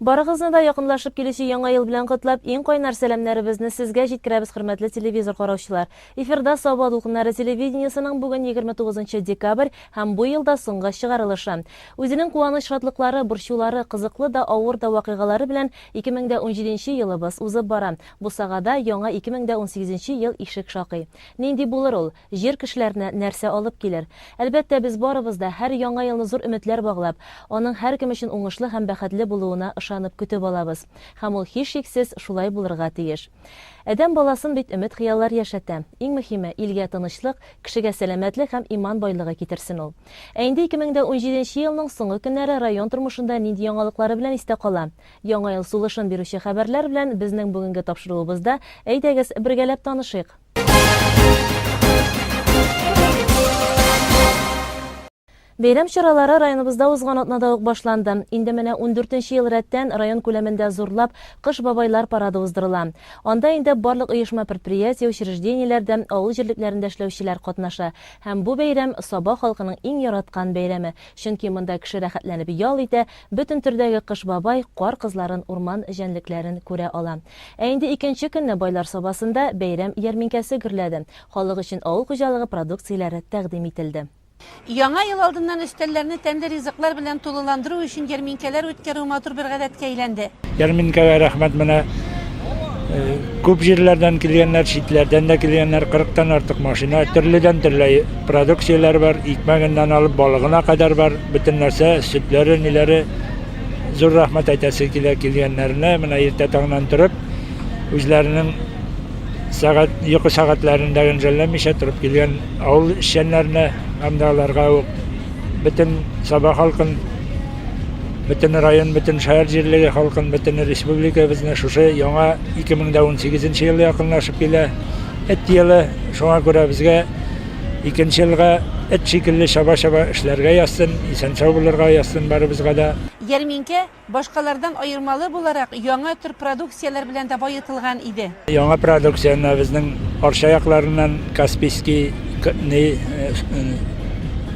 Барыгызны да якынлашып килүче яңа ел белән котлап, иң кайнар сәламнәребезне сезгә җиткерәбез, хөрмәтле телевизор караучылар. Эфирда Саба дулкыннары телевидениесының бүген 29 декабрь һәм бу елда соңгы чыгарылышы. Үзенең куаныч шатлыклары, борчулары, кызыклы да авыр да вакыйгалары белән 2017 елыбыз узып бара. Бу сагада яңа 2018 ел ишек шакый. Нинди булыр ул? Җир кешеләрне нәрсә алып килер? Әлбәттә, без барыбыз да һәр яңа елны зур өметләр баглап, аның һәр кем өчен уңышлы һәм бәхетле булуына ышанып көтеп алабыз. Һәм ул һичшиксез шулай булырга тиеш. Адәм баласын бит өмет хыяллар яшәтә. Иң мөһиме, илгә тынычлык, кешегә сәламәтлек һәм иман байлыгы китерсен ул. Ә инде 2017 елның соңгы көннәре район тормышында нинди яңалыклары белән истә кала? Яңа ел сулышын бирүче хәбәрләр белән безнең бүгенге тапшыруыбызда әйдәгез бергәләп танышыйк. Бәйрәм чаралары районыбызда узган атнада ук башланды. Инде менә 14нче ел рәттән район күләмендә зурлап кыш бабайлар парады уздырыла. Анда инде барлык оешма, предприятие, учреждениеләрдә, авыл җирлекләрендә эшләүчеләр катнаша. Һәм бу бәйрәм Саба халкының иң яраткан бәйрәме. Чөнки монда кеше рәхәтләнеп ял итә, бөтен төрдәге кыш бабай кар кызларын, урман җәнлекләрен күрә ала. Ә инде икенче көнне байлар сабасында бәйрәм ярминкәсе гөрләде. Халык өчен авыл хуҗалыгы продукцияләре тәкъдим ителде. Яңа ел алдыннан өстәлләрне тәмле ризыклар белән тулыландыру өчен ярминкәләр үткәрү матур бер гадәткә әйләнде. Ярминкәгә рәхмәт, менә күп җирләрдән килгәннәр, читләрдән дә килгәннәр, 40-тан артык машина, төрледән төрле продукцияләр бар, икмәгеннән алып балыгына кадәр бар, бөтен нәрсә, сөтләре, ниләре. Зур рәхмәт әйтәсе килгәннәренә, менә иртә таңнан торып, үзләренең йокы сәгатьләрендә генҗәлләмичә торып килгән авыл эшчәннәренә, һәм дә аларга ук бөтен Саба халкын, бөтен район, бөтен шәһәр җирлеге халкын, бөтен республикабызны шушы яңа 2018 елга якынлашып килә. Эт елы, шуңа күрә безгә икенче елга эт шикелле шаба-шаба эшләргә язсын, исән-сау булырга язсын барыбызга да. Ярминкә башкалардан аермалы буларак яңа төр продукцияләр белән дә баетылган иде. Яңа продукцияне безнең арчаякларыннан Каспийский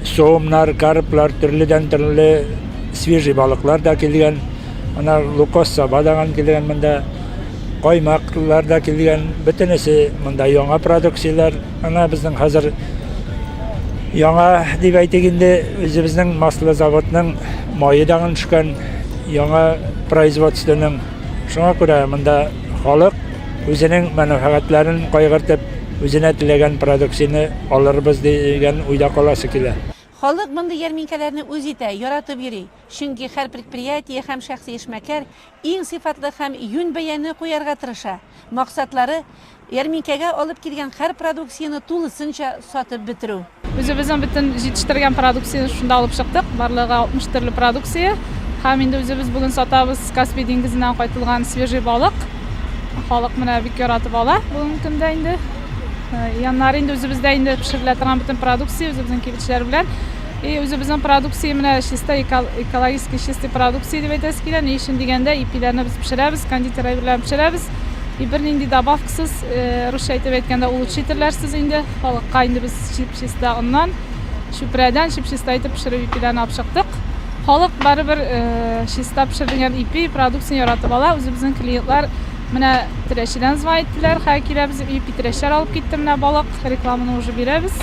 соомнар, карплар, төрледән төрле свежий балыклар да килгән. Ана Лукос Саба даган килгән, монда каймаклар да килгән. Бөтенесе монда яңа продукцияләр. Ана безнең хәзер яңа дип әйтик инде, үзебезнең масло заводның майы даган төшкән, яңа производствоның. Шуңа күрә монда халык үзенең мәнфәгатьләрен кайгыртып, үзенә теләгән продукцияне алырбыз дигән уйда каласы килә. Халык мондый ярминкәләрне үз итә, яратып йөри. Чөнки һәр предприятие һәм шәхси эшмәкәр иң сыйфатлы һәм юнь бәяне куярга тырыша. Максатлары ярминкәгә алып килгән һәр продукцияне тулысынча сатып бетерү. Үзебезнең бөтен җитештерген продукцияны шунда алып чыктык. Барлыгы 60 төрле продукция. Һәм инде үзебез бүген сатабыз Каспий диңгезеннән кайтылган свежий балык. Халык менә бик яратып ала. Бүген көндә инде яннары инде үзебездә инде пешерелә торган бөтен продукция үзебезнең кибетләр белән. Үзебезнең продукция менә чисто экологик чистый продукция дип әйтәс килә. Ни өчен дигәндә ипиләрне без пешерәбез, кондитерия белән пешерәбез. Бер нинди добавкасыз, русча әйтеп әйткәндә улучшительләрсез инде. Халыкка инде без чисто оннан, чүпрәдән чисто әйтеп пешереп ипиләрне алып чыктык. Халык барыбер чисто пешерелгән ипи продукцияны яратып ала. Үзебезнең клиентлар менә тирәчедән звонок иттеләр, һәй киләбез, ипи тирәчләр алып китте, менә балык рекламаны уже бирәбез.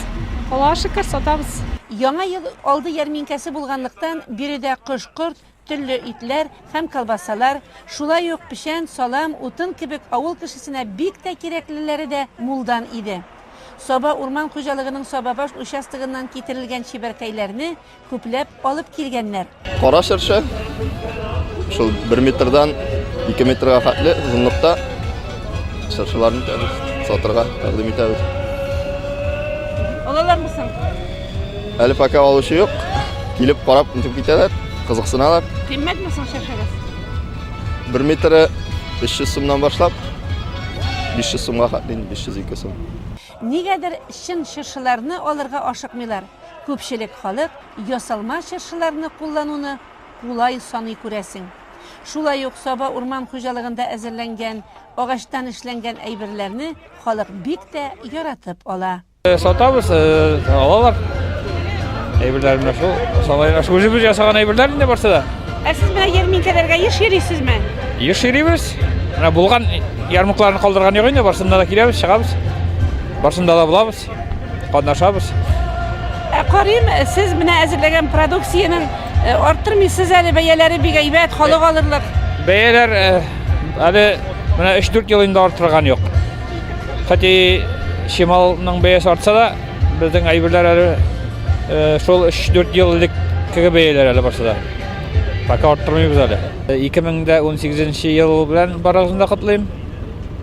Аллаһка шөкер, сатабыз. Яңа ел алды ярминкәсе булганлыктан биредә кош-корт, төрле итләр һәм колбасалар, шулай ук пешән, салам, утын кебек авыл кешесенә бик тә кирәклеләре дә мулдан иде. Саба урман хуҗалыгының Сабабаш участогыннан китерелгән чибәркәйләрне күпләп алып килгәннәр. Кара шыршы, шул 1 метрдан 2 метрга хәтле озынлыкта шыршыларны сатырга тәкъдим итәбез. Алалар мисың? Әле пока алучы юк. Килеп карап үтеп китәләр, кызыксыналар. Кыйммәт мисың шыршыгыз? 1 метры 500 сумнан башлап 500 сумга хәтле 502 сум. Нигәдер чын шыршыларны алырга ашыкмыйлар. Күпчелек халык ясалма шыршыларны куллануны кулай саный күрәсең. Шулай ук Саба урман хуҗалыгында әзерләнгән, агачтан эшләнгән әйберләрне халык бик тә яратып ала. Сатабыз, алалар. Әйберләр менә шул, үзебез ясаган әйберләр инде барса да. Siz менә ярминкәләргә еш йөрисезме? Еш йөрибез. Менә булган ярмаркаларны калдырган юк инде, барсында да киләбез, чыгабыз. Барсында да булабыз, катнашабыз. Карыйм, сез менә әзерләгән продукцияның арттырмыйсыз әле бәяләре бик әйбәт, халык алырлык. Бәяләр әле менә 3-4 ел инде артырган юк. Хәтта шималның бәясе артса да, безнең әйберләр әле шул 3-4 ел элек бәяләр әле барса да. Пока арттырмыйбыз әле. 2018 ел белән барыгызны котлыйм.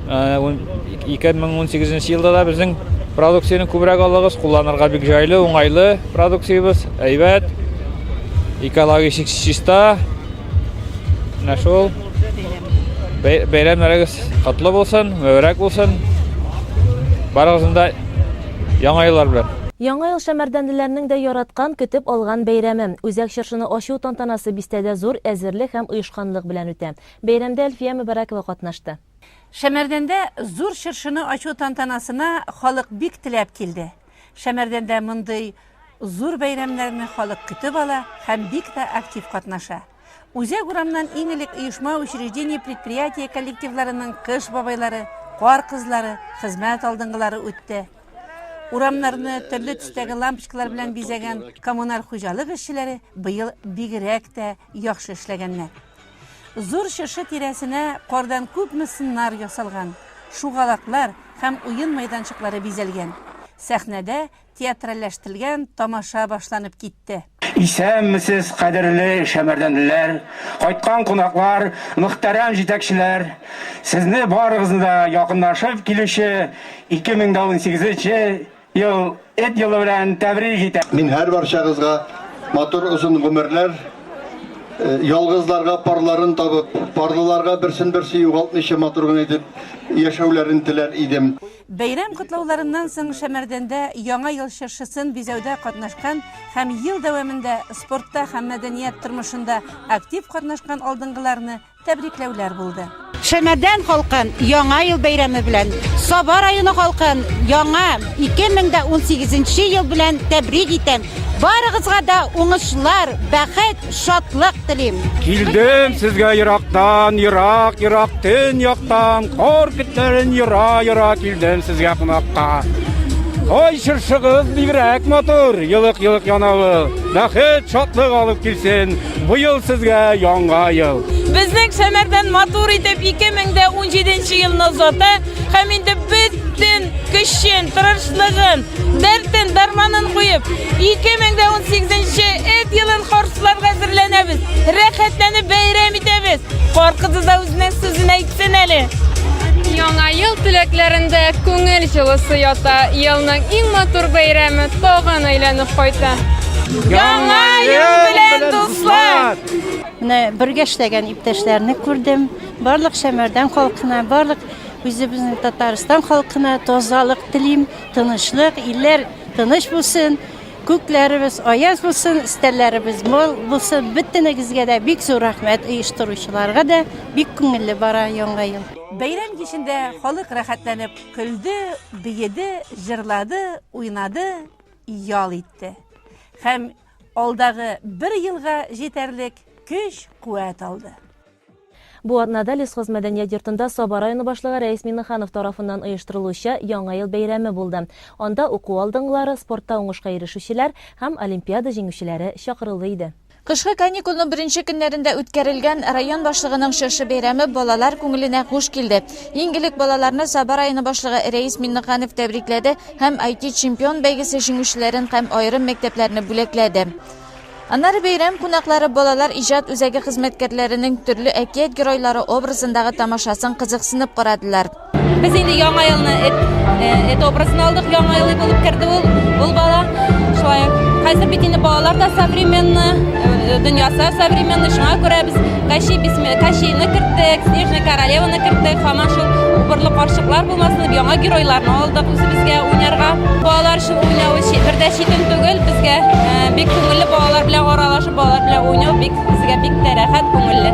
2018 елда да безнең продукцияны күбрәк алыгыз, кулланырга бик җайлы, уңайлы продукциябыз, әйбәт. Экологик чиста. Менә шул бәйрәмнәрегез котлы булсын, мөбарәк булсын. Барыгызны яңа еллар белән. Яңа ел шәмәрдәнлеләрнең дә яраткан, көтеп алган бәйрәме. Үзәк чыршыны ачу тантанасы бистәдә зур әзерлек һәм оешканлык белән үтә. Бәйрәмдә Әлфия Мөбарәкова катнашты. Шәмәрдәндә зур чыршыны ачу тантанасына халык бик теләп килде. Шәмәрдәндә мондый зур бәйрәмнәрне халык көтеп ала һәм бик тә актив катнаша. Үзәк урамнан иң элек оешма, учреждение, предприятие коллективларының кыш бабайлары, кар кызлары, хезмәт алдынгылары үтте. Урамнарны төрле төстәге лампочкалар белән бизәгән коммуналь хуҗалык эшчеләре быел бигрәк тә яхшы эшләгәннәр. Зур чыршы тирәсенә кардан күпме сыннар ясалган, шугалаклар һәм уен майданчыклары бизәлгән. Сәхнәдә театральләштергән тамаша башланып китте. Исәнмесез, кадерле шәмәрдәнлеләр, кайткан кунаклар, мөхтәрәм җитәкчеләр, сезне барыгызны да якынлашып килүче 2018 ел эт елы белән тәбрик итәм. Мин һәр барчагызга матур озын гомерләр, ялгызларга парларын табып, парлыларга берсен-берсе югалтмыйча матур гына итеп яшәүләрен теләр идем. Бәйрәм котлауларыннан соң Шәмәрдәндә яңа ел чыршысын бизәүдә катнашкан һәм ел дәвамында спортта һәм мәдәният тормышында актив катнашкан алдынгыларны тәбрикләүләр булды. Шәмәрдән халкын яңа ел бәйрәме белән, Саба районы халкын яңа 2018 ел белән тәбрик итәм. Барыгызга да уңышлар, бәхет, шатлык телим. Килдем сезгә ерактан, ерак, төн яктан, кар көтләрен йыра килдем сезгә кунакка. Ой, чыршыгыз бигрәк матур, йылык янавы, бәхет, шатлык алып килсен, бу ел сезгә яңа ел. Безнең Шәмәрдән матур итеп 2017 елны узата һәм инде бөтен көчен, тырышлыгын, дәртен, дарманын куеп 2018 эт елын харсларга әзерләнәбез. Рәхәтләнеп бәйрәм итәбез. Каркызы да үзенең сүзен әйтсен әле. Яңа ел теләкләрендә күңел җылысы ята. Елның иң матур бәйрәме тагын әйләнеп кайта. Яңа ел белән дуслар! Менә бергә эшләгән иптәшләрне күрдем. Барлык Шәмәрдән халкына, барлык үзебезнең Татарстан халкына тазалык телим, тынычлык, илләр тыныч булсын, күкләребез аяз булсын, истәлләребез мол булсын. Бөтенегезгә дә бик зур рәхмәт, оештыручыларга да бик күңелле бара яңа ел. Бәйрәм кичендә халык рәхәтләнеп көлде, биеде, җырлады, уйнады, ял итте. Һәм алдагы бер елга җитәрлек көч-куәт алды. Бу атнада Лесхоз мәдәният йортында Саба районы башлыгы Рәис Миннеханов тарафыннан оештырылучы Яңа ел бәйрәме булды. Анда уку алдыңгылары, спортта уңышка ирешүчеләр һәм олимпиада җиңүчеләре чакырылды иде. Кышкы каникулның беренче көннәрендә үткәрелгән район башлыгының чыршы бәйрәме балалар күңеленә хуш килде. Иң элек балаларны Саба районы башлыгы Рәис Миннеханов тәбрикләде һәм IT чемпион бәйгесе җиңүчеләрен һәм аерым мәктәпләрне бүләкләде. Аннары бәйрәм кунаклары балалар иҗат үзәге хезмәткәрләренең төрле әкият геройлары образындагы тамашасын кызыксынып карадылар. Без инде яңа елны эт образын алдык, яңа ел булып керде ул бала. Шулай хәзер бит инде балалар да современный, дөньясы современный, шуңа күрә без Кащейны керттек, Снежная королеваны керттек, һәм шул убырлы карчыклар булмасын, яңа геройларны алдык үзебезгә уйнарга. Балалар өчен уйнау бердә читен түгел, безгә бик күңелле балалар белән аралашып, балалар белән уйнау безгә бик тәрәхәт күңелле.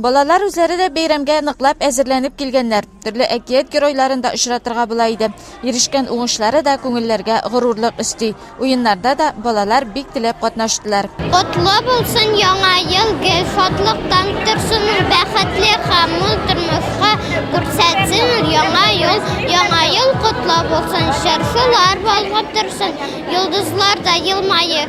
Балалар үзләре дә бәйрәмгә ныклап әзерләнеп килгәннәр. Төрле әкият геройларында очратырга була иде. Ирешкән уңышлары да күңелләргә горурлык өсти. Уеннарда да балалар бик теләп катнаштылар. Котлы булсын яңа ел, шатлыктан торсын, бәхетле һәм мул тормышка күрсәтсен яңа ел котлы булсын, шыршылар балгып торсын, йолдызлар да елмайы,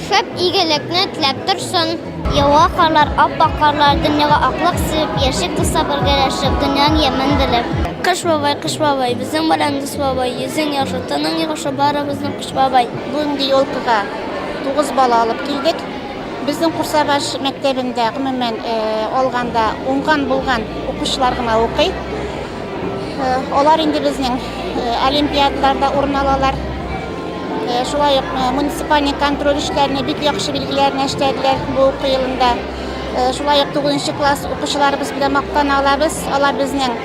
шәп игелекне теләп торсын. Ява карлар, аппак карлар, дөньяга аклык сибеп, яшек туса бергәләшеп, дөньяны яман дилеп. Кыш бабай, безнең барандыз бабай, йөзең яхшы, тының яхшы, барыбызның кыш бабай. Бүгенге елкыга 9 бала алып килдек. Безнең Курсабаш мәктәбендә гомумән алганда 10 булган укучылар гына укый. Алар инде безнең олимпиадаларда урын алалар. Шулай ук муниципальный контроль эшләренә бик яхшы билгеләрне эшләделәр бу уку елында. Шулай ук 9 класс укучыларыбыз белән мактана алабыз. Алар безнең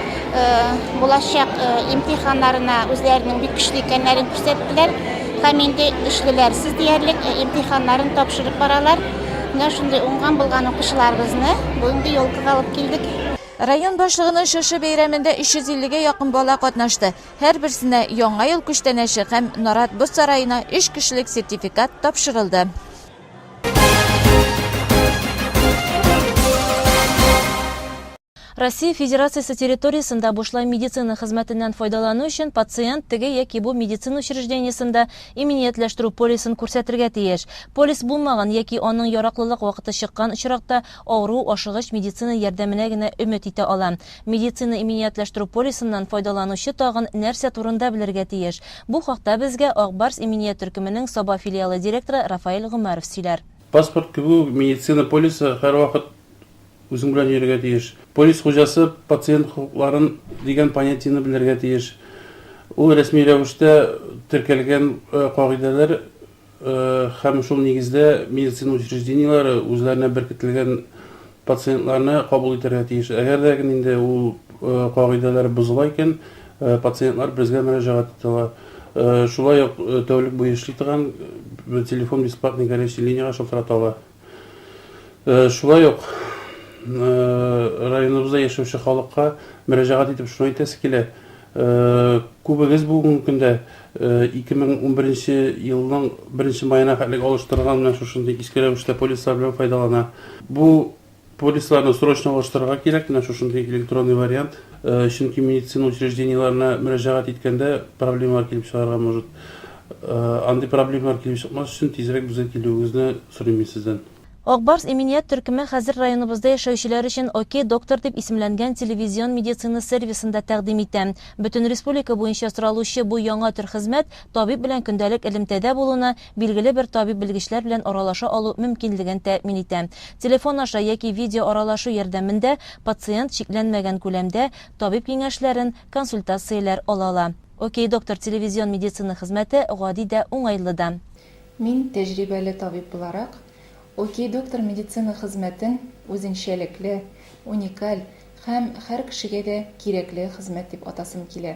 булачак имтиханнарына үзләренең бик көчле икәннәрен күрсәттеләр. Һәм инде эшлеләр сез диярлек имтиханнарын тапшырып баралар. Менә шундый уңган булган укучыларыбызны бүгенге елкыга алып килдек. Район башлыгының шушы бәйрәмендә 350-гә якын бала катнашты. Һәр берсенә яңа ел күчтәнәше һәм Нарат Боз сараена 3 кешелек сертификат тапшырылды. Россия Федерациясы территориясында бушлай медицина хезмәтеннән файдалану өчен пациент теге яки бу медицина учреждениесында иминиятләштерү полисын күрсәтергә тиеш. Полис булмаган яки аның яраклылык вакыты чыккан очракта авыру ашыгыч медицина ярдәменә генә өмет итә ала. Медицина иминиятләштерү полисыннан файдаланучы тагын нәрсә турында белергә тиеш. Бу хакта безгә Акбарс иминият төркеменең Саба филиалы директоры Рафаил Гумаров сөйләр. Паспорт кебу медицина полисы һәр вакыт үзең белән йөрергә тиеш. Полис хуҗасы пациент хукукларын дигән понятиене белергә тиеш. Ул рәсми рәвештә теркәлгән кагыйдәләр һәм шул нигездә медицина учреждениеләре үзләренә беркетелгән пациентларны кабул итәргә тиеш. Әгәр дә инде ул кагыйдәләр бозыла икән, пациентлар безгә мөрәҗәгать итәләр. Шулай ук тәүлек буе эшли торган телефон бесплатный горячий линияга шалтыраталар. Шулай ук районыбызда яшәүче халыкка мөрәҗәгать итеп шуны әйтәсе килә. Күбегез бүгенге көндә 2011 елның 1 маена хәтлек алыштырган менә шушындый иске рәвештә полислар белән файдалана. Бу полисларны срочно алыштырырга кирәк, менә шушындый электронный вариант. Чөнки медицина учреждениеләренә мөрәҗәгать иткәндә проблемалар килеп чыгарга может. Андый проблемалар килеп чыкмас өчен тизрәк безгә килүегезне сорыйм сездән. Акбарс иминият төркеме хәзер районыбызда яшәүчеләр өчен ОК доктор дип исемләнгән телевизион медицина сервисында тәкъдим итә. Бөтен республика буенча соралучы бу яңа төр хезмәт табиб белән көндәлек элемтәдә булуына, билгеле бер табиб белгечләр белән аралаша алу мөмкинлеген тәэмин итә. Телефон аша яки видео аралашу ярдәмендә пациент шикләнмәгән күләмдә табиб киңәшләрен, консультацияләр ала ала. ОК доктор телевизион медицина хезмәте гади дә уңайлы да. Мин тәҗрибәле табиб буларак ОК доктор медицина хезмәтен үзенчәлекле, уникаль һәм һәр кешегә дә кирәкле хезмәт дип атасым килә.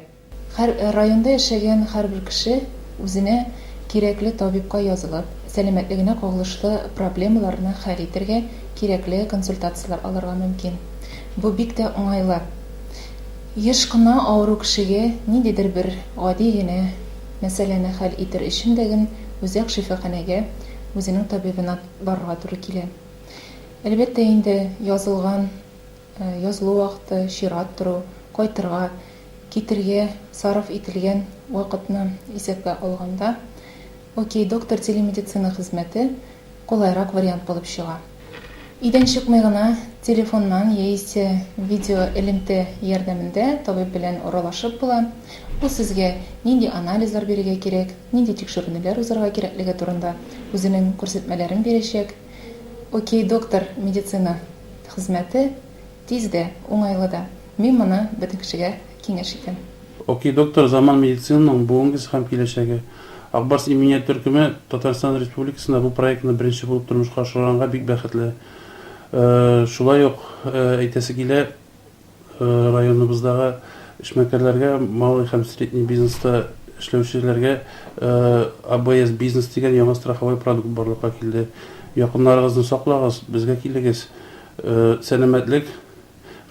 Һәр районда яшәгән һәрбер кеше үзенә кирәкле табибка язылып, сәламәтлегенә кагылышлы проблемаларны хәл итәргә кирәкле консультациялар алырга мөмкин. Бу бик тә уңайлы. Еш кына авыру кешегә ниндидер бер гади генә мәсьәләне хәл итер өчен дә үзәк шифаханәгә үзенең табибына барырга туры килә. Әлбәттә инде язылган, язылу вакыты, чират тору, кайтырга, китергә сарыф ителгән вакытны исәпкә алганда, ОК доктор телемедицина хезмәте кулайрак вариант булып чыга. Идән чыкмый гына телефоннан яисә видео элемтә ярдәмендә табиб белән аралашып була. Ул сезгә нинди анализлар бирергә кирәк, нинди тикшерүләр узарга кирәклеге турында үзенең күрсәтмәләрен бирәчәк. ОК доктор медицина хезмәте тиздә, уңайлы да. Мин моны бөтен кешегә киңәш итәм. ОК доктор заман медицинаның бүгенге һәм киләчәге. Акбарс иминият төркеме Татарстан Республикасында бу проектны беренче булып тормышка ашырганга бик бәхетле. Шулай ук әйтәсе килә районыбыздагы эшмәкәрләргә, малый һәм средний бизнеста эшләүчеләргә АБС бизнес дигән яңа страховой продукт барлыкка килде. Якыннарыгызны саклагыз, безгә килегез. Сәламәтлек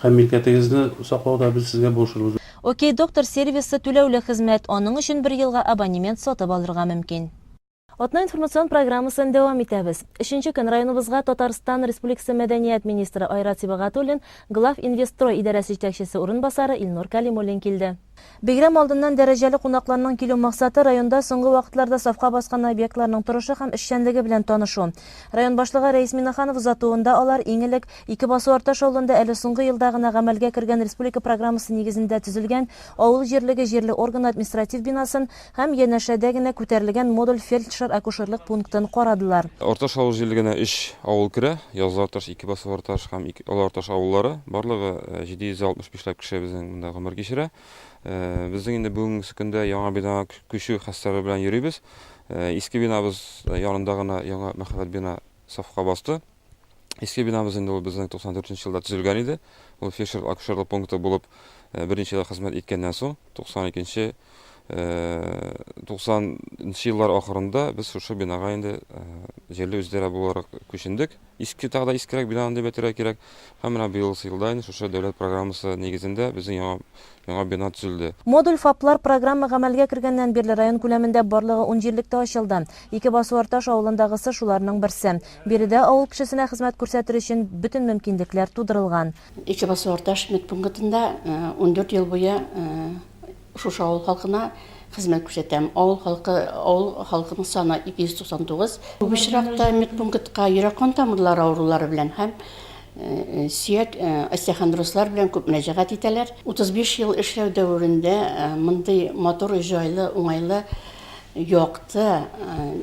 һәм милкәтегезне саклауда без сезгә булышырбыз. Окей доктор сервисы түләүле хезмәт, аның өчен 1 елга абонемент сатып алырга мөмкин. Атна информацион программасын дәвам итәбез. 3нче көн районыбызга Татарстан Республикасы мәдәният министры Айрат Сибагатуллин, Глав Инвестрой идарәсе җитәкчесе урынбасары Илнур Калимуллин килде. Бигрәм алдыннан дәрәҗәле кунакларның килү максаты районда соңгы вакытларда сафка баскан объектларның торышы һәм эшчәнлеге белән танышу. Район башлыгы Рәис Миннеханов узатуында алар иң элек 2 Басуарташ авылында әле соңгы елда гына гамәлгә кергән республика программасы нигезендә төзелгән авыл җирлеге җирле орган административ бинасын һәм янәшәдә генә күтәрелгән модуль фельдшер-акушерлык пунктын карадылар. Орташ авыл җирлегенә 3 авыл керә, Язарташ, 2 Басуарташ һәм Аларташ авыллары, барлыгы 765 кеше безнең монда гомер кичерә. Безнең инде бүгенге көндә яңа бина күчү хәстәре белән йөрибез. Иске бинабыз янында гына яңа мәхәббәт бина сафка басты. Иске бинабыз инде ул безнең 94 елда төзелгән иде. Ул фельдшер-акушерлык пункты булып беренче елда хезмәт иткәннән соң 92 90 еллар ахырында без шушы бинага инде җирле үзләре буларак күчендек. Иске тагда искерәк бинаны дип әйтергә кирәк. Һәм менә быел елда инде шушы дәүләт программасы нигезендә безнең яңа бина төзелде. Модуль ФАПлар программа гамәлгә кергәннән бирле район күләмендә барлыгы 10 җирлектә ачылды. 2 Басуарташ авылындагысы шуларның берсе. Биредә авыл кешесенә хезмәт күрсәтер өчен бүтән мөмкинлекләр тудырылган. 2 Басуарташ медпунктында 14 ел буе шушы авыл халкына хезмәт күрсәтәм. Авыл халкының саны 299. Бу очракта медпунктка йөрәк кан тамырлары авырулары белән һәм сөяк остеохондрослар белән күп мөрәҗәгать итәләр. 35 ел эшләү дәверендә мондый мотор, җайлы, уңайлы якты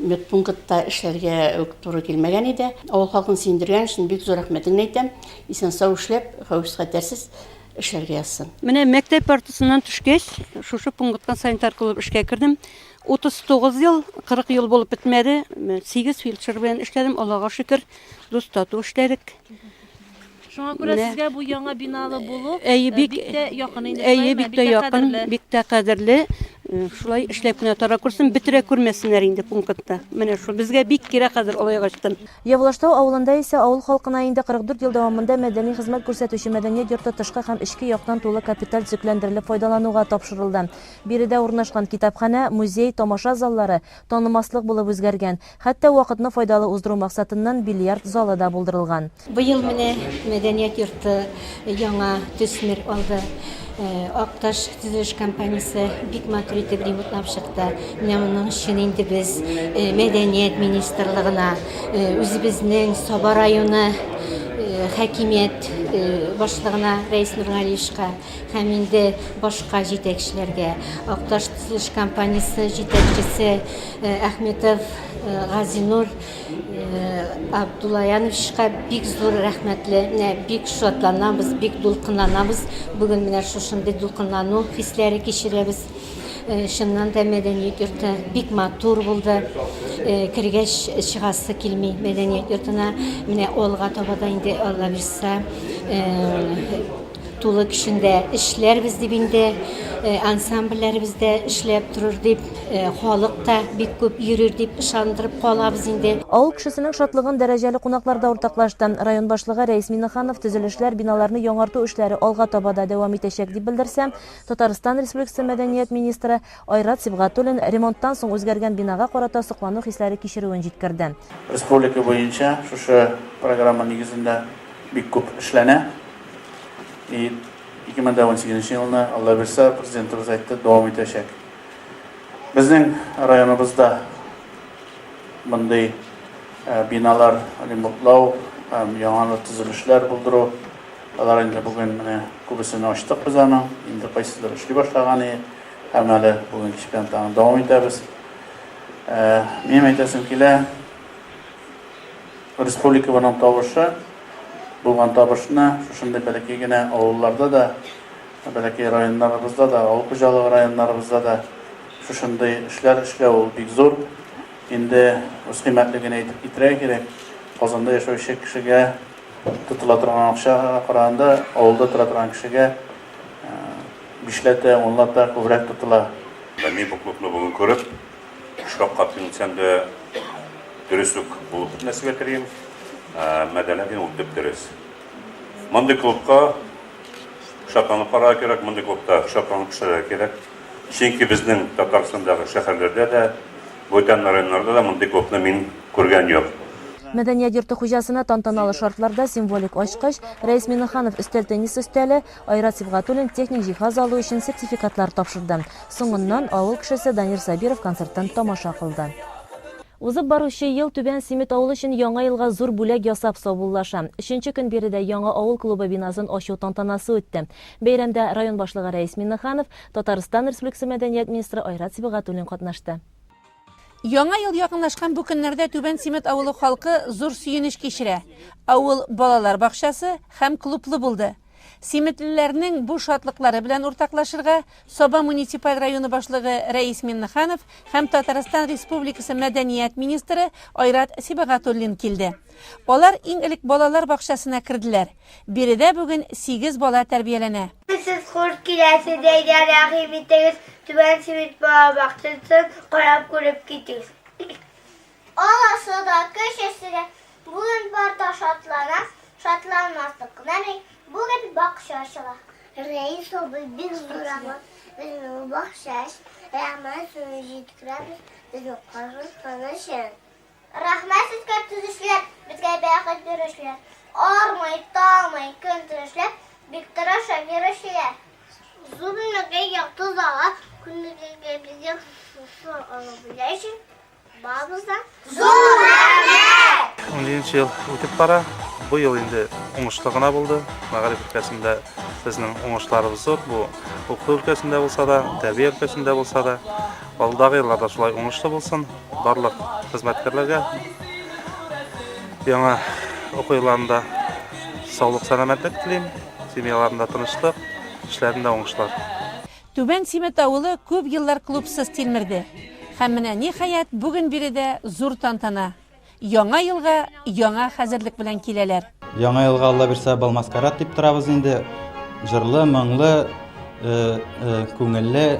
медпунктта эшләргә туры килмәгән иде. Авыл халкын сөендергән өчен бик зур рәхмәтемне әйтәм. Исән-сау эшләп, хәвеф-хәтәрсез эшләргә язсын. Менә мәктәп партасыннан төшкәч, шушы пунктка санитар булып эшкә кердем. 39 ел, 40 ел булып бетмәде. 8 фельдшер белән эшләдем. Аллага шөкер, дус тату эшләдек. Шуңа күрә сезгә бу яңа биналы булу бик тә якын инде. Бик тә якын, бик тә кадерле. Шулай эшләп кенә тара күрсен, битерә күрмәсеннәр инде пунктта. Менә шу безгә бик кирәк хәзер алайгачтан. Явлаштау авылында исә авыл халкына инде 44 ел дәвамында мәдәни хезмәт күрсәтүче мәдәният йорты тышкы һәм эчке яктан тулы капиталь төзекләндерелеп файдалануга тапшырылды. Биредә урнашкан китапханә, музей, тамаша заллары танымаслык булып үзгәргән. Хәтта вакытны файдалы уздыру максатыннан бильярд залы да булдырылган. Быел менә мәдәният йорты яңа төсмер алды. Акташ төзелеш компаниясе бик матур итеп ремонтлап чыкты. Менә моның өчен инде без мәдәният министрлыгына, үзебезнең Саба районы хакимият башлыгына Рәис Нургалиевичка һәм инде башка җитәкчеләргә, Акташ төзелеш компаниясе җитәкчесе Әхметов Газинур Абдуллаяновичка бик зур рәхмәтле, бик шатланабыз, бик дулкынланабыз. Бүген менә шушындый дулкынлану хисләре кичерәбез. Шуннан да мәдәният йорты бик матур булды. Кергәч чыгасы килми мәдәният йортына. Менә алга таба да инде Алла бирсә тулы кешендә эшләрбез дип инде ансамбльләребездә эшләп торыр дип, халык та бик күп йөрер дип ышандырып калабыз инде. Авыл кешесенең шатлыгын дәрәҗәле кунакларда уртаклашты. Район башлыгы Рәис Миннеханов төзелешләр, биналарны яңарту эшләре алга таба да дәвам итәчәк дип белдерсә, Татарстан Республикасы мәдәният министры Айрат Сибагатуллин ремонттан соң үзгәргән бинага карата соклану хисләре кичерүен җиткерде. Республика буенча шушы программа нигезендә бик күп эшләнә. 2018 елны Алла бирсә, президентыбыз әйтте, дәвам итәчәк. Безнең районыбызда мондый биналар ремонтлау, яңа төзелешләр булдыру, алар инде бүген менә күбесен ачтык без аны, инде кайсыдыр эшли башлаган иде, һәм әле бүген кичкән тагын дәвам итәбез. Мин әйтәсем килә, республика белән тавышы булган табышны шушындай бәләкәй генә авылларда да, бәләкәй районнарыбызда да, авыл хуҗалыгы районнарыбызда да шушындай эшләр эшләү ул бик зур. Инде үз кыйммәтлеген әйтеп китерергә кирәк. Казанда яшәүче кешегә тотыла торган акчага караганда, авылда тора торган кешегә 5-ләтә, 10-ләтә күбрәк тотыла. Мин бу клубны бүген күреп, шуңа килсәм дә дөрес үк булып бетмәсенә телим. Мәдәниятен ул дип дөрес. Мондый клубка шатланып карар керек, мондай клубта шатланып эшләргә кирәк. Чөнки безнең Татарстандагы шәһәрләрдә дә, бүтән районнарда да мондай клубны мин күргән юк. Мәдәният йорты хуҗасына тантаналы шартларда символик ачкыч, Рәис Миннеханов өстәл теннис өстәле, Айрат Сибгатуллин техник җиһаз алу өчен сертификатлар тапшырды. Соңыннан авыл кешесе Данир Сабиров концерттан тамаша кылды. Узып баручы ел Түбән Симит авылы өчен яңа елга зур бүләк ясап саубуллаша. 3нче көн биредә яңа авыл клубы бинасын ачу тантанасы үтте. Бәйрәмдә район башлыгы Рәис Миннеханов, Татарстан Республикасы мәдәният министры Айрат Сибгатуллин катнашты. Яңа ел якынлашкан бу көннәрдә Түбән Симит авылы халкы зур сөенеч кичерә. Авыл балалар бакчасы һәм клублы булды. Симитлеләрнең бу шатлыклары белән уртаклашырга Соба муниципаль районы башлыгы Рәис Миннеханов һәм Татарстан Республикасы мәдәният министры Айрат Сибгатуллин килде. Алар иң элек балалар бакчасына керделәр. Биредә бүген 8 бала тәрбияләнә. Siz hoş kilesi deyler rahimitiz. Tüben simit bala baktınız, karab kurup gittiniz. Olası da köşesine bugün barda şatlanmazdık. Bugün bakşaşıla. Reis obu bir duramaz. Bizim bakşaş. Rahman sürücü tıkırabız. Bizim karın tanışın. Rahman siz kötüzüşler. Bizge beyakı dürüşler. Armayı, dağmayı, köntürüşler. Biktiraşa girişler. Zulmüge yaptı zağa. Kündüge bize su alabileceğiz. Babızdan. Zulmüge! 10 yıl ötüp bara. Bu yıl indi oңышлыгына булды. Мәгариф өлкәсендә безнең оңышларыбыз зур. Бу укыту өлкәсендә булса да, тәрбия өлкәсендә булса да, алдагы елларда шулай оңышлы булсын. Барлык хезмәткәрләргә яңа уку елларында саулык, сәламәтлек телим, семьяларында тынычлык, эшләрендә уңышлар. Түбән Симит авылы күп еллар клубсыз тилмерде. Һәм менә ниһаять бүген биредә зур тантана. Яңа елга яңа хәзерлек белән киләләр. Яңа елга Алла бирсә балмаскарат дип торабыз инде. Җырлы, моңлы, күңелле,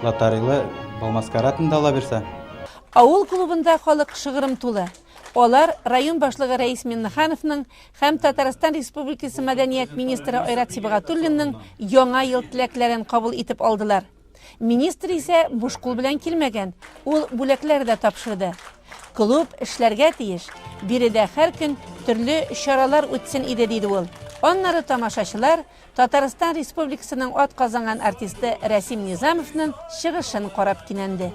лотарилы балмаскарат инде Алла бирсә. Авыл клубында халык шыгырым тулы. Алар район башлыгы Рәис Миннехановның һәм Татарстан Республикасы мәдәният министры Айрат Сибгатуллинның яңа ел теләкләрен кабул итеп алдылар. Министр исә буш кул белән килмәгән. Ул бүләкләр дә тапшырды. Клуб эшләргә тиеш. Биредә һәр көн төрле чаралар үтсен иде диде ул. Аннары тамашачылар Татарстан Республикасының атказанган артисты Рәсим Низамовның чыгышын карап кинәнде.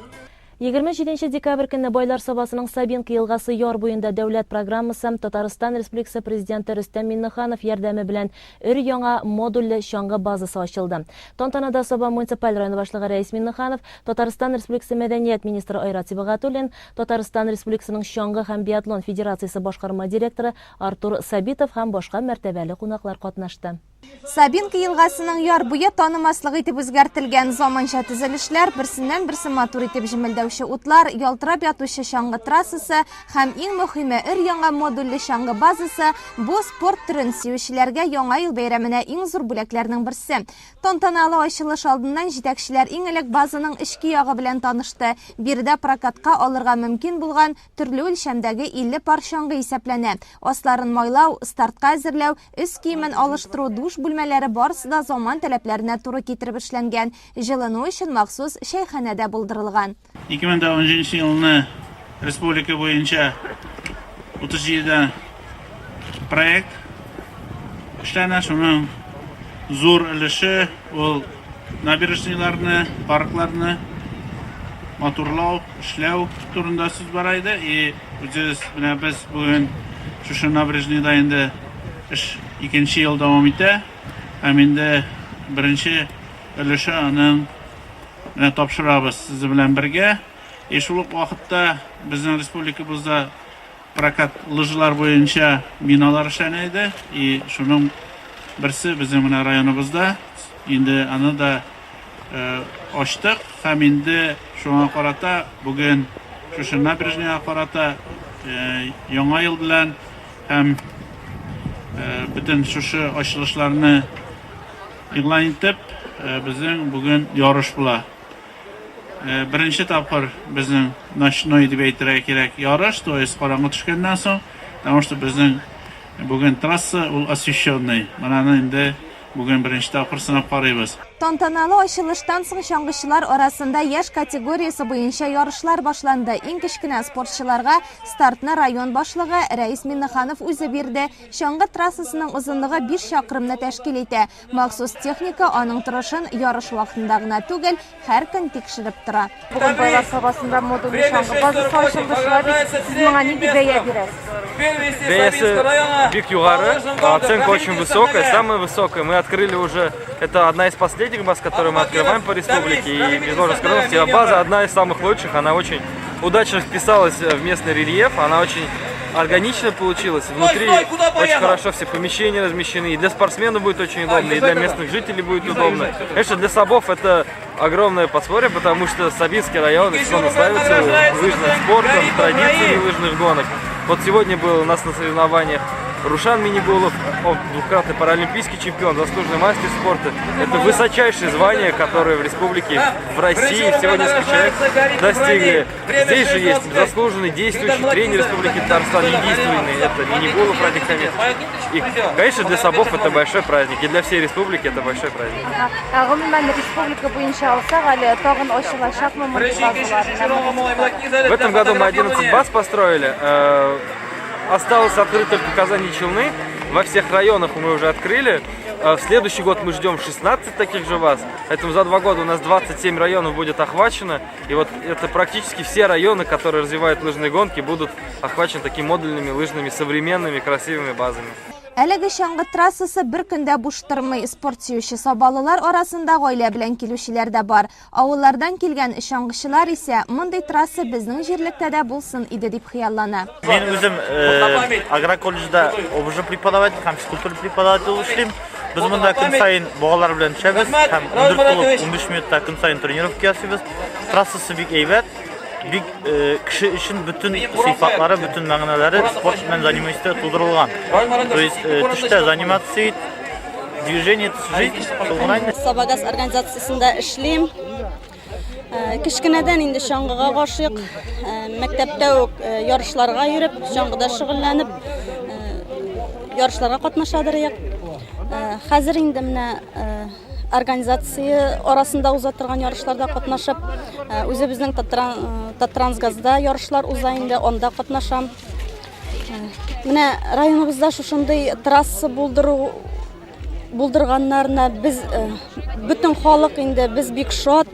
27 декабрь көнне Байлар Сабасының Сабинка елгасы яр буенда дәүләт программасы Татарстан Республикасы президенты Рөстәм Миннеханов ярдәме белән өр-яңа модульле чаңгы базасы ачылды. Тантанада Саба муниципаль районы башлыгы Рәис Миннеханов, Татарстан Республикасы мәдәният министры Айрат Сибгатуллин, Татарстан Республикасының чаңгы һәм биатлон федерациясе башкарма директоры Артур Сабитов һәм башка мәртәбәле кунаклар катнашты. Сабинка елгасының яр буе танымаслык итеп үзгәртелгән заманча төзелешләр, берсеннән-берсе матур итеп җимелдәүче утлар, ялтырап ятучы чаңгы трассасы һәм иң мөһиме өр-яңа модульле чаңгы базасы бу спорт төрен сөючеләргә яңа ел бәйрәменә иң зур бүләкләрнең берсе. Тантаналы ачылыш алдыннан җитәкчеләр иң элек базаның эчке ягы белән танышты. Биредә прокатка алырга мөмкин булган төрле өлчәмдәге 50 пар чаңгы исәпләнә. Асларын майлау, стартка әзерләү, өс киемен алыштыру, душ бүлмәләре барысы да заман таләпләренә туры китереп эшләнгән. Җылыну өчен махсус чәйханәдә булдырылган. 2010 елны республика буенча 37 проект эшләнә, шуның зур өлеше ул набережныйларны, паркларны матурлау, эшләү турында сүз бара иде. И без бүген шушы набережныйда инде эш 2нче ел дәвам итә. Һәм инде беренче өлеше аның тапшырабыз сез белән бергә. Шул ук вакытта безнең республикабызда прокат лыжлар буенча биналар эшләнә иде. И шуның берсе безнең менә районыбызда. Инде аны да ачтык. Һәм инде шуңа карата бүген шушы набережныйга карата яңа ел белән һәм bütün шушы ачылышларны игълан итеп, безнең бүген ярыш була. Беренче тапкыр безнең ночной дип әйтергә кирәк ярыш, то есть караңгы төшкәннән соң, потому что безнең бүген трасса ул освещенный. Моны инде Bugün birinci taqır sınıf qarayız. Tantanalı açılıştan soң şangıçılar arasında yaş kategoriyası boyunca yarışlar başlandı. En kichkina sportçılarga startni rayon başlığı Reis Minnixanov o'zi berdi. Şangı trassasının uzunluğu 5 şaqırımni tashkil etdi. Maxsus texnika aның turishini yarış vaqtida gina tugul, har kun tekshirib turadi. Bugün Boylar Sabasında modulli şangı bazası açılışlar siz bana ne beya berasiz? Весы бик югары, оценка очень высокая, самая высокая. Мы открыли уже, это одна из последних баз, которую мы открываем по республике. И без ложных скромности, база одна из самых лучших, она очень удачно вписалась в местный рельеф, она очень органично получилась. Внутри очень хорошо все помещения размещены. И для спортсменов будет очень удобно, и для местных жителей будет удобно. Конечно, для Сабов это огромное подспорье, потому что Сабинский район исконно славится лыжным спортом, традициями лыжных гонок. Вот сегодня был у нас на соревнованиях Рушан Минигулов, он двукратный паралимпийский чемпион, заслуженный мастер спорта. Это высочайшее звание, которое в республике, в России всего несколько человек достигли. Здесь же есть заслуженный действующий тренер Республики Татарстан, единственный, это Минигулов Радик Хамид. И, конечно, для Сабов это большой праздник, и для всей республики это большой праздник. В этом году мы 11 баз построили. Осталось открыть только Казани и Челны. Во всех районах мы уже открыли. В следующий год мы ждем 16 таких же баз. Поэтому за 2 года у нас 27 районов будет охвачено. И вот это практически все районы, которые развивают лыжные гонки, будут охвачены такими модульными, лыжными, современными, красивыми базами. Әлеге шаңғы трассасы bir көндә буш тормый. Спорт сөюче сабалылар арасында гаилә белән килүчеләр дә бар. Авыллардан килгән шаңгычылар исә мондый трасса безнең җирлектә дә булсын иде дип хыяллана. Мен үзем агроколледжда обжы преподаватель һәм физкультура преподаватель эшлим. Biz монда көн сайын балалар белән эшләбез һәм 14 булып 15 минутта көн сайын тренировка ясыйбыз. Трассасы бик әйбәт. Бик кеше өчен bütün сыйфатлары, bütün мәгънәләре спорт белән занимаешься тудырылган. То есть төштә занимация, движение, жизнь, шулай. Сабагас организациясында эшлим. Кичкенәдән инде шаңгыга гашык, мәктәптә үк ярышларга йөреп, шаңгыда шөгыльләнеп, ярышларга катнашадыр. Хәзер инде менә организация арасында уза торган ярышларда катнашып, үзебезнең Таттрансгазда ярышлар уза инде, анда катнашам. Менә районыбызда шушындый трасса булдырганнарына без бүтән халык инде без бик шат.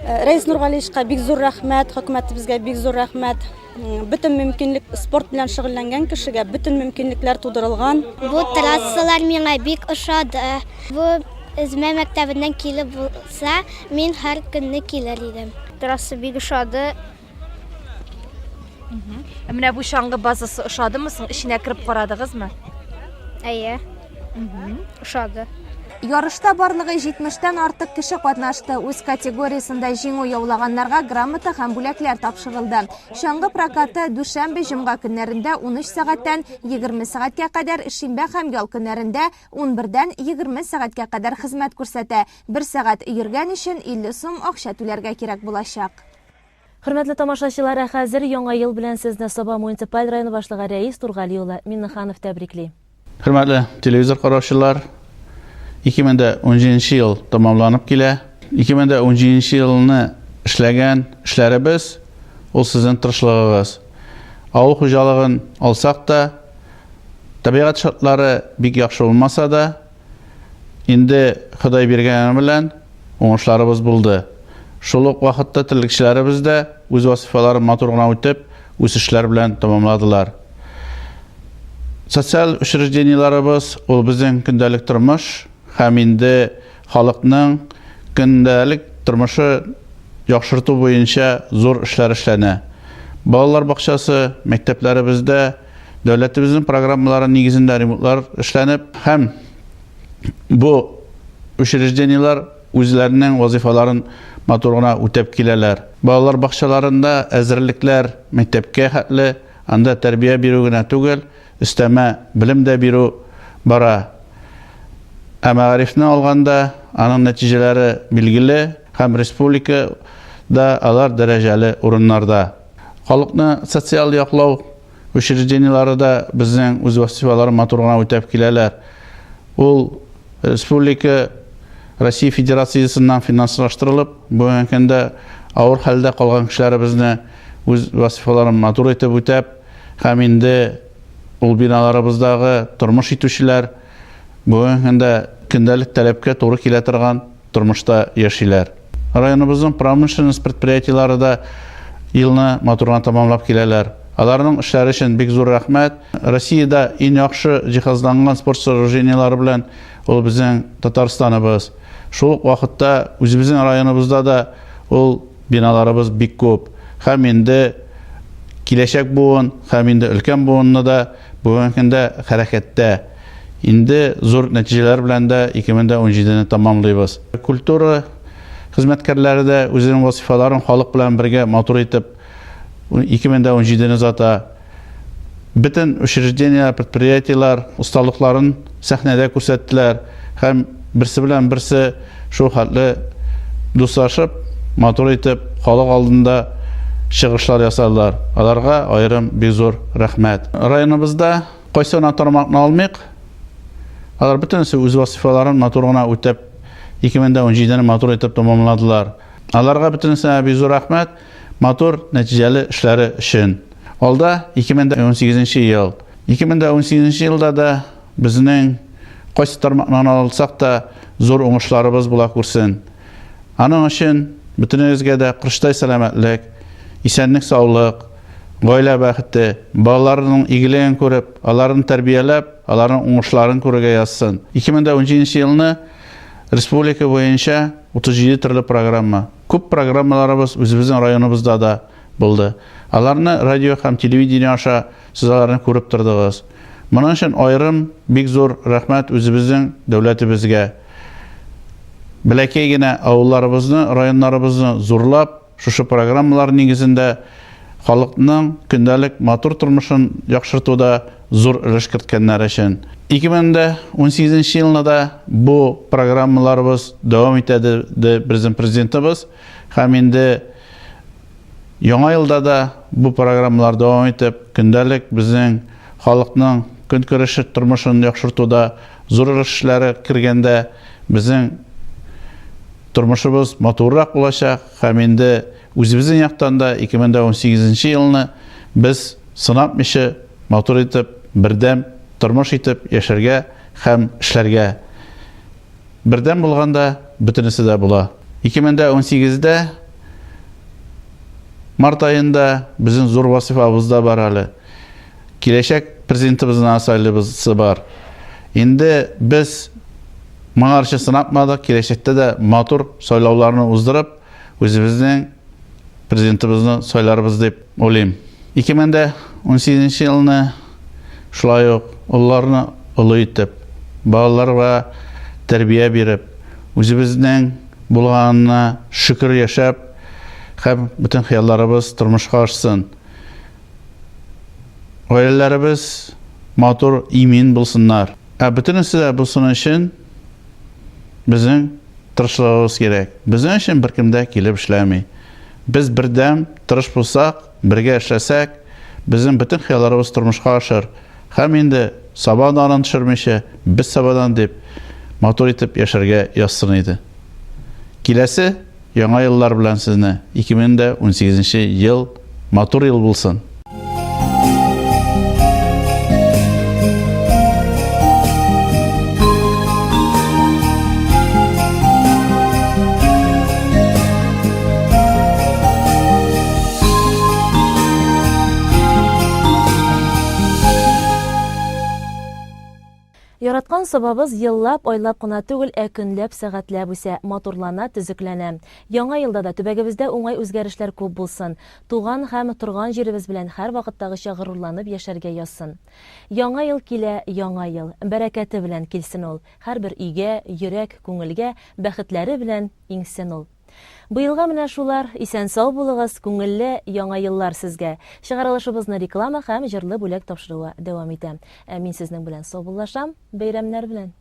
Рәис Нургалиевичка бик зур рәхмәт, хөкүмәтебезгә бик зур рәхмәт. Бүтән мөмкинлек спорт белән шөгыльләнгән кешегә бүтән мөмкинлекләр тудырылган. Бу трассалар миңа бик ошады. Бу Үзмә мәктәбеннән килеп булса, мин һәр көнне килер идем. Трасса бик ошады. Менә бу шаңгы базасы ошадымы соң? Ишенә кирип карадыгызмы? Әйе. Ошады. Ярышта барлыгы 70-тән артык кеше катнашты. Үз категориясында җиңү яулаганнарга грамота һәм бүләкләр тапшырылды. Шаңгы прокаты дүшәмбе җомга көннәрендә 13 сәгатьтән 20 сәгатькә кадәр, шимбә һәм ял көннәрендә 11-дән 20 сәгатькә кадәр хезмәт күрсәтә. 1 сәгать йөргән өчен 50 сум акча түләргә кирәк булачак. Хөрмәтле тамашачылар, хәзер яңа ел белән сезне Саба муниципаль районы башлыгы Рәис Тургали улы Минниханов тәбрикли. Хөрмәтле телевизор караучылар, 2017 ел тамамланып килә. 2017 елны эшләгән эшләребез ул сезнең тырышлыгыгыз. Авыл хуҗалыгын алсак та, табигать шартлары бик яхшы булмаса да, инде Ходай биргәне белән уңышларыбыз булды. Шул ук вакытта терлекчеләребез дә үз вазифаларын матур гына үтеп, үз эшләр белән тамамладылар. Социаль учрежденияларыбыз ул безнең көндәлек тормыш һәм инде халыкның көндәлек тормышы яхшырту буенча зур эшләр эшләнә. Балалар бакчасы, мәктәпләребездә дәүләтебезнең программалары нигезендә ремонтлар эшләнеп, һәм бу учреждениялар үзләренең вазифаларын матур гына үтәп киләләр. Балалар бакчаларында әзерлекләр мәктәпкә хәтле, анда тәрбия бирү генә түгел, өстәмә белем дә бирү бара. Мәгарифне алганда аның нәтиҗәләре билгеле һәм республикада алар дәрәҗәле урыннарда. Халыкны социаль яклау учреждениялары да безнең үз вазифаларын матур гына үтәп киләләр. Ул республика Россия Федерациясыннан финанслаштырылып, бүгенге көндә авыр хәлдә калган кешеләребезне үз вазифаларын матур итеп үтәп, һәм инде ул биналарыбыздагы тормыш итүчеләр бүгенге көндә көндәлек таләпкә туры килә торган тормышта яшиләр. Районыбызның промышленность предприятиелары да елны матурдан тамамлап киләләр. Аларның эшләре өчен бик зур рәхмәт. Россиядә иң яхшы җиһазланган спорт сооружениелары белән ул безнең Татарстаныбыз. Шул ук вакытта үзебезнең районыбызда да ул биналарыбыз бик күп. Һәм инде киләчәк буын, һәм инде өлкән буынны да бүгенге көндә хәрәкәттә. Инде зур нәтиҗәләр белән дә 2017-не тамамлыйбыз. Культура хезмәткәрләре дә үзенең вазифаларын халык белән бергә матур итеп 2017-не зата бөтен учреждениялар, предприятиелар осталыкларын сәхнәдә күрсәттеләр һәм берсе белән берсе шул хәтле дуслашып, матур итеп халык алдында чыгышлар ясадылар. Аларга аерым бик зур рәхмәт. Районыбызда кайсы гына тармакны алмыйк, алар бөтенесе үз вазифаларын матур гына үтәп 2017-не матур итеп тамамладылар. Аларга бөтенесенә бик зур рәхмәт матур нәтиҗәле эшләре өчен. Алда 2018 ел. 2018 елда да безнең кайсы тармактан алсак та зур уңышларыбыз була күрсен. Аның өчен бөтенегезгә дә кырыштай сәламәтлек, исәнлек, саулык, гаилә бәхете, балаларның игелеген күреп, аларны тәрбияләп, аларның уңышларын күрергә язсын. 2017 елны республика буенча 37 төрле программа. Күп программаларыбыз үзебезнең районыбызда да булды. Аларны радио һәм телевидение аша сез аларны күреп тордыгыз. Моның өчен аерым бик зур рәхмәт үзебезнең дәүләтебезгә. Бәләкәй генә авылларыбызны, районнарыбызны зурлап, шушы программалар нигезендә халыкның көндәлек матур тормышын яхшыртуда зур өлеш керткәннәр өчен. 2018 елда бу программаларыбыз дәвам итәде безнең президентыбыз һәм инде яңа елда да бу программалар дәвам итеп көндәлек безнең халыкның көнкүреше тормышын яхшыртуда зур эшләре кергәндә безнең тормышыбыз матуррак булачак һәм инде үзебезнең яктан да 2018 елны без сынатмыйча матур итеп бердәм тормыш итеп яшәргә һәм эшләргә. Бердәм булганда бөтенесе дә була. 2018-дә март айында безнең зур вазифабыз да бар әле. Киләчәк президентыбызның сайлауыбыз бар. Инде без моңарчы сынатмадык, киләчәктә дә матур сайлауларны уздырып, үзебезнең президентыбызны сайларбыз дип уйлыйм. 2018 елны шулай ук улларны олы итеп, балаларга тәрбия биреп, үзебезнең булганына шөкер яшәп, һәм бүтән хыялларыбыз тормышка ашсын. Гаиләләребез матур, имин булсыннар. Бөтенесе дә булсын өчен безнең тырышлыгыбыз кирәк. Безнең өчен беркем дә килеп эшләми. Без бердәм тырыш булсак, бергә эшләсәк, безнең бүтән хыялларыбыз тормышка ашыр. Һәм инде сабадан төшермичә, без сабадан дип матур итеп яшәргә язсын иде. Киләсе яңа еллар белән сезне 2018 ел матур ел булсын. Яраткан сабабыз еллап, айлап кына түгел, көнләп, сәгатьләп үсә, матурлана, төзекләнә. Яңа елда да төбәгебездә уңай үзгәрешләр күп булсын. Туган һәм торган җиребез белән һәр вакыттагыча горурланып яшәргә язсын. Яңа ел килә, яңа ел. Бәрәкәте белән килсен ул. Һәрбер өйгә, йөрәк, күңелгә бәхетләре белән иңсен ул. Быелга менә шулар, исән сау булыгыз, күңелле яңа еллар сезгә. Чыгарылышыбызны реклама һәм җырлы бүләк тапшыруга дәвам итәм. Мин сезнең белән сау булашам, бәйрәмнәр белән.